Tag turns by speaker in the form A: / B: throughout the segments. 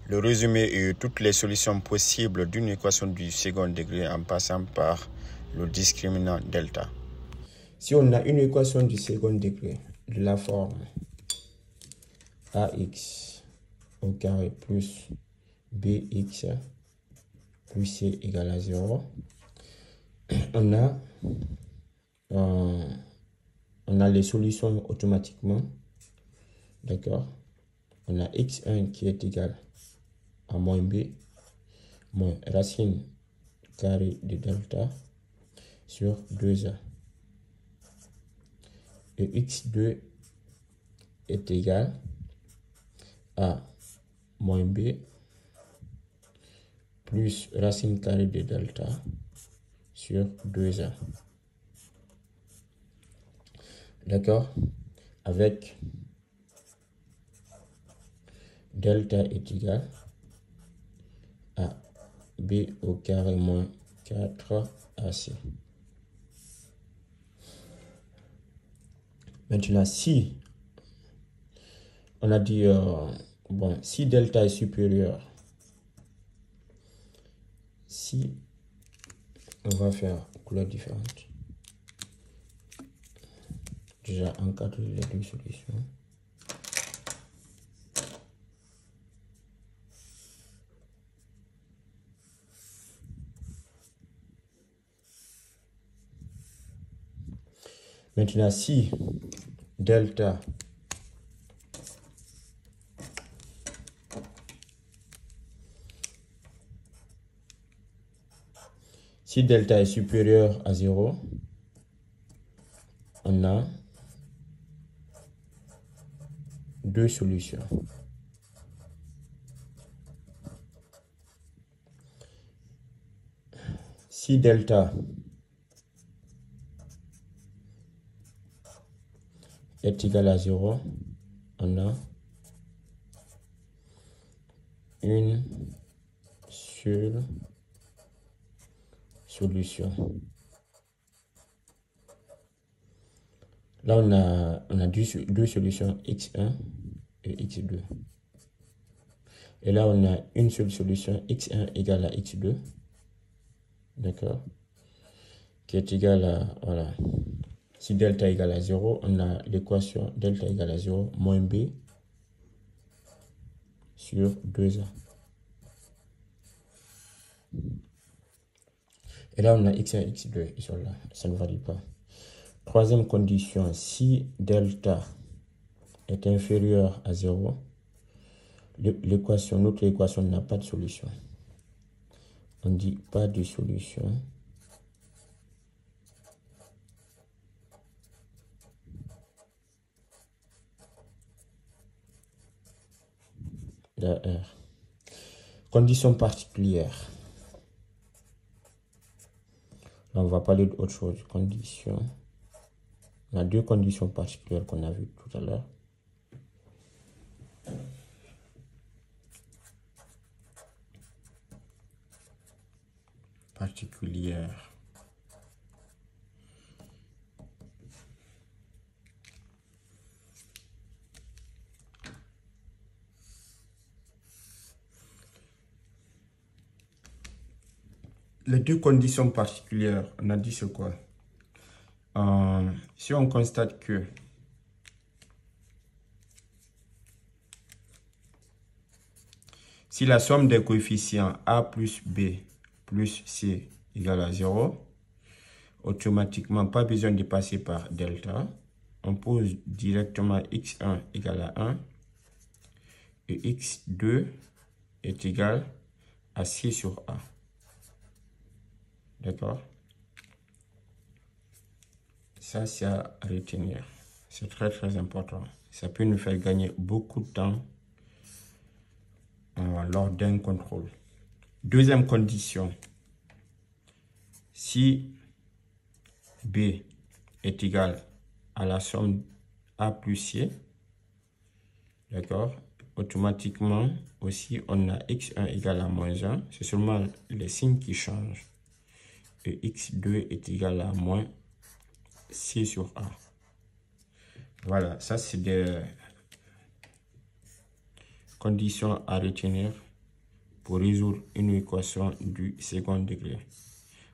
A: Le résumé est toutes les solutions possibles d'une équation du second degré en passant par le discriminant delta. Si on a une équation du second degré de la forme ax au carré plus bx plus c égale à 0, on a les solutions automatiquement. D'accord? On a x1 qui est égal à moins b moins racine carrée de delta sur 2a. Et x2 est égal à moins b plus racine carrée de delta sur 2a. D'accord? Avec delta est égal à b au carré moins 4ac. Maintenant, si on a dit, si delta est supérieur, si on va faire couleur différente, déjà encadrer les deux solutions. Maintenant, si delta est supérieur à 0, on a deux solutions. Si delta est égal à 0, on a une seule solution. Là, on a deux solutions, x1 et x2. Et là, on a une seule solution, x1 égale à x2. D'accord? Qui est égale à, voilà. Si delta égale à 0, on a l'équation delta égale à 0 moins b sur 2a. Et là, on a x1 et x2, ils sont là, ça ne varie pas. Troisième condition, si delta est inférieur à 0, notre équation n'a pas de solution. On dit pas de solution. De R. Condition particulière. Là, on va parler d'autre chose. Condition. On a deux conditions particulières qu'on a vues tout à l'heure. Particulière. Les deux conditions particulières, on a dit c'est quoi? Si on constate que si la somme des coefficients a plus b plus c égale à 0, automatiquement, pas besoin de passer par delta. On pose directement x1 égale à 1 et x2 est égal à c sur a. D'accord? Ça, c'est à retenir. C'est très, très important. Ça peut nous faire gagner beaucoup de temps lors d'un contrôle. Deuxième condition. Si b est égal à la somme a plus c, d'accord? Automatiquement, aussi, on a x1 égale à moins 1. C'est seulement les signes qui changent. Et x2 est égal à moins c sur a. Voilà, ça c'est des conditions à retenir pour résoudre une équation du second degré.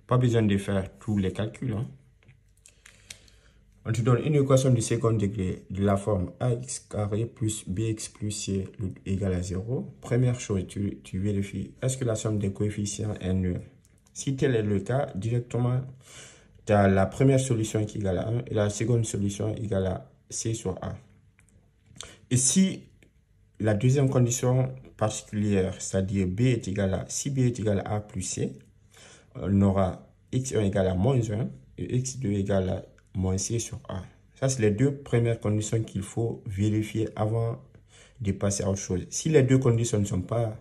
A: Pas besoin de faire tous les calculs. Hein. On te donne une équation du second degré de la forme ax carré plus bx plus c égale à 0. Première chose, tu vérifies, est-ce que la somme des coefficients est nulle? Si tel est le cas, directement, tu as la première solution qui est égale à 1 et la seconde solution égale à c sur a. Et si la deuxième condition particulière, c'est-à-dire b est égal à, si b est égal à a plus c, on aura x1 égale à moins 1 et x2 égale à moins c sur a. Ça, c'est les deux premières conditions qu'il faut vérifier avant de passer à autre chose. Si les deux conditions ne sont pas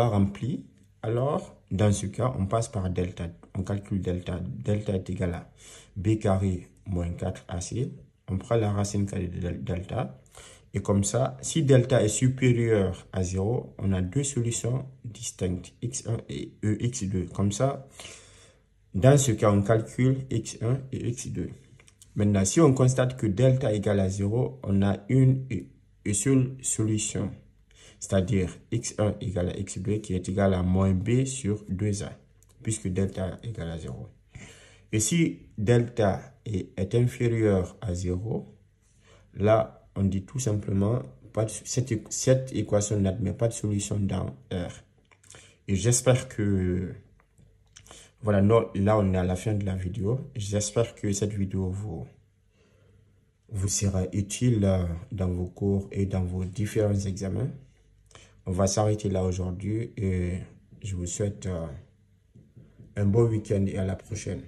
A: remplies, alors, dans ce cas, on passe par delta. On calcule delta. Delta est égal à b carré moins 4ac. On prend la racine carrée de delta. Et comme ça, si delta est supérieur à 0, on a deux solutions distinctes, x1 et x2. Comme ça, dans ce cas, on calcule x1 et x2. Maintenant, si on constate que delta égale à 0, on a une et seule solution, c'est-à-dire x1 égale à x2 qui est égal à moins b sur 2a, puisque delta égale à 0. Et si delta est inférieur à 0, là, on dit tout simplement, cette équation n'admet pas de solution dans R. Et j'espère que, voilà, là on est à la fin de la vidéo. J'espère que cette vidéo vous sera utile dans vos cours et dans vos différents examens. On va s'arrêter là aujourd'hui et je vous souhaite un bon week-end et à la prochaine.